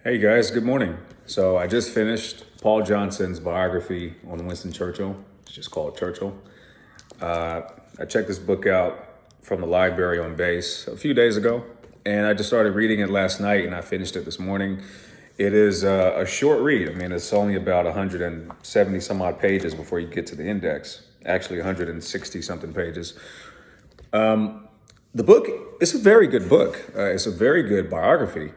Hey guys, good morning. So I just finished Paul Johnson's biography on Winston Churchill. It's just called Churchill. I checked this book out from the library on base a few days ago, and I just started reading it last night, and I finished it this morning. It is a short read. I mean, it's only about 170 some odd pages before you get to the index. Actually, 160 something pages. The book, it's a very good book. It's a very good biography.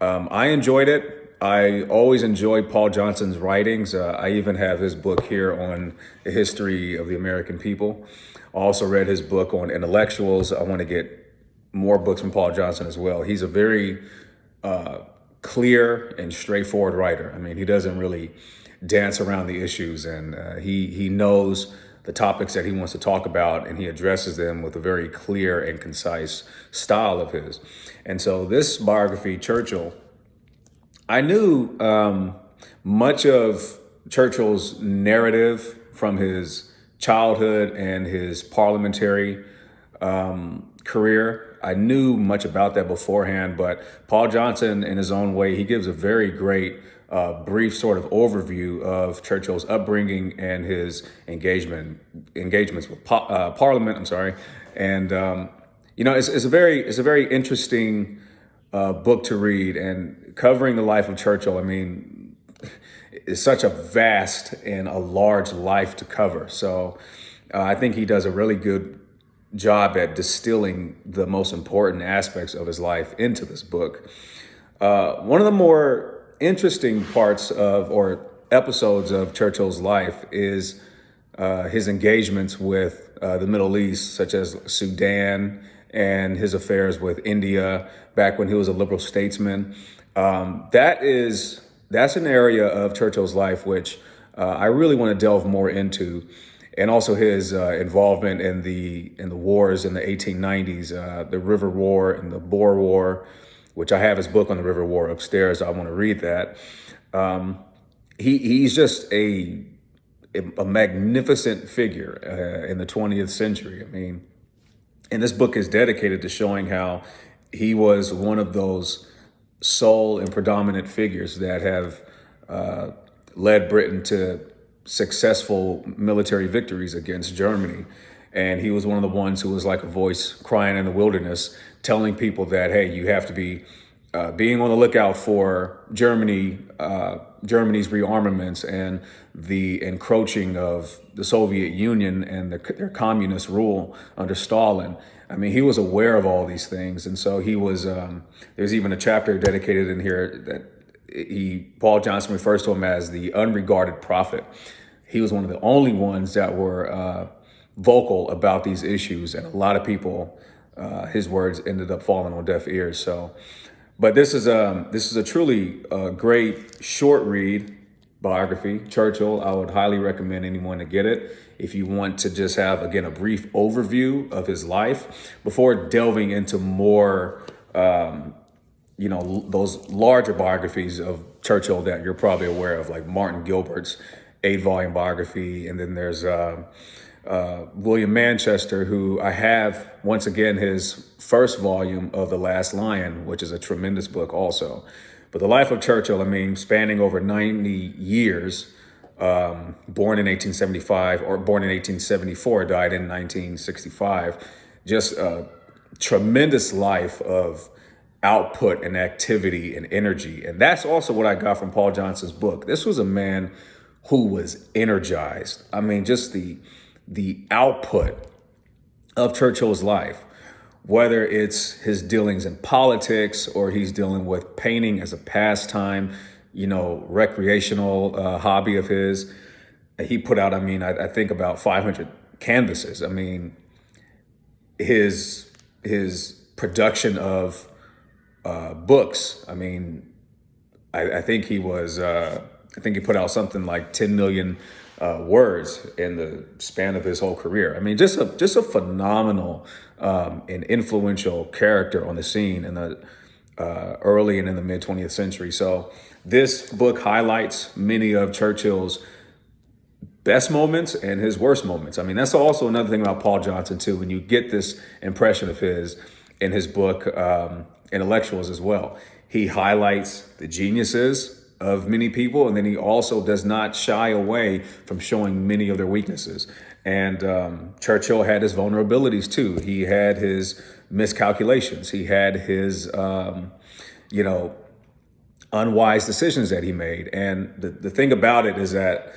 I enjoyed it. I always enjoyed Paul Johnson's writings. I even have his book here on the history of the American people. I also read his book on intellectuals. I want to get more books from Paul Johnson as well. He's a very clear and straightforward writer. I mean, he doesn't really dance around the issues, and he knows the topics that he wants to talk about, and he addresses them with a very clear and concise style of his. And so this biography, Churchill, I knew much of Churchill's narrative from his childhood and his parliamentary career. I knew much about that beforehand, but Paul Johnson, in his own way, he gives a very great brief sort of overview of Churchill's upbringing and his engagements with Parliament. I'm sorry, and it's a very interesting book to read, and covering the life of Churchill. I mean, it's such a vast and a large life to cover. So I think he does a really good job at distilling the most important aspects of his life into this book. One of the more interesting parts of or episodes of Churchill's life is his engagements with the Middle East, such as Sudan, and his affairs with India back when he was a liberal statesman. That's an area of Churchill's life which I really want to delve more into, and also his involvement in the wars in the 1890s, the River War and the Boer War, which I have his book on the River War upstairs. I want to read that. He's just a magnificent figure in the 20th century. I mean, and this book is dedicated to showing how he was one of those sole and predominant figures that have led Britain to successful military victories against Germany. And he was one of the ones who was like a voice crying in the wilderness, telling people that, hey, you have to be being on the lookout for Germany's rearmaments and the encroaching of the Soviet Union and their communist rule under Stalin. I mean, he was aware of all these things. And so he was, there's even a chapter dedicated in here that Paul Johnson refers to him as the unregarded prophet. He was one of the only ones that were vocal about these issues, and a lot of people, his words ended up falling on deaf ears. So, but this is a truly great short read biography, Churchill. I would highly recommend anyone to get it if you want to just have, again, a brief overview of his life before delving into more, those larger biographies of Churchill that you're probably aware of, like Martin Gilbert's 8-volume biography, and then there's William Manchester, who I have, once again, his first volume of The Last Lion, which is a tremendous book also. But the life of Churchill, I mean, spanning over 90 years, born in 1875 or born in 1874, died in 1965, just a tremendous life of output and activity and energy. And that's also what I got from Paul Johnson's book. This was a man who was energized. I mean, just the output of Churchill's life, whether it's his dealings in politics or he's dealing with painting as a pastime, recreational hobby of his. He put out, I think about 500 canvases. I mean, his production of books. I mean, I think he put out something like 10 million words in the span of his whole career. I mean, just a phenomenal and influential character on the scene in the early and in the mid 20th century. So this book highlights many of Churchill's best moments and his worst moments. I mean, that's also another thing about Paul Johnson too. When you get this impression of his in his book, Intellectuals as well, He highlights the geniuses of many people, and then he also does not shy away from showing many of their weaknesses. And Churchill had his vulnerabilities too. He had his miscalculations. He had his, unwise decisions that he made. And the thing about it is that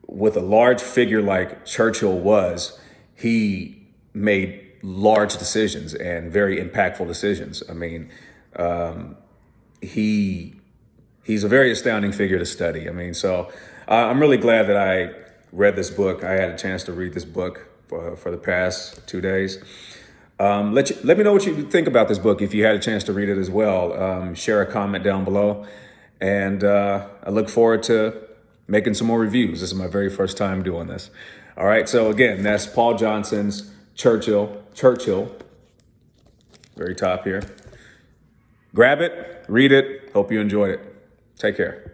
with a large figure like Churchill was, he made large decisions and very impactful decisions. I mean, he's a very astounding figure to study. I mean, so I'm really glad that I read this book. I had a chance to read this book for the past 2 days. Let me know what you think about this book if you had a chance to read it as well. Share a comment down below. And I look forward to making some more reviews. This is my very first time doing this. All right. So again, that's Paul Johnson's Churchill, very top here. Grab it, read it. Hope you enjoyed it. Take care.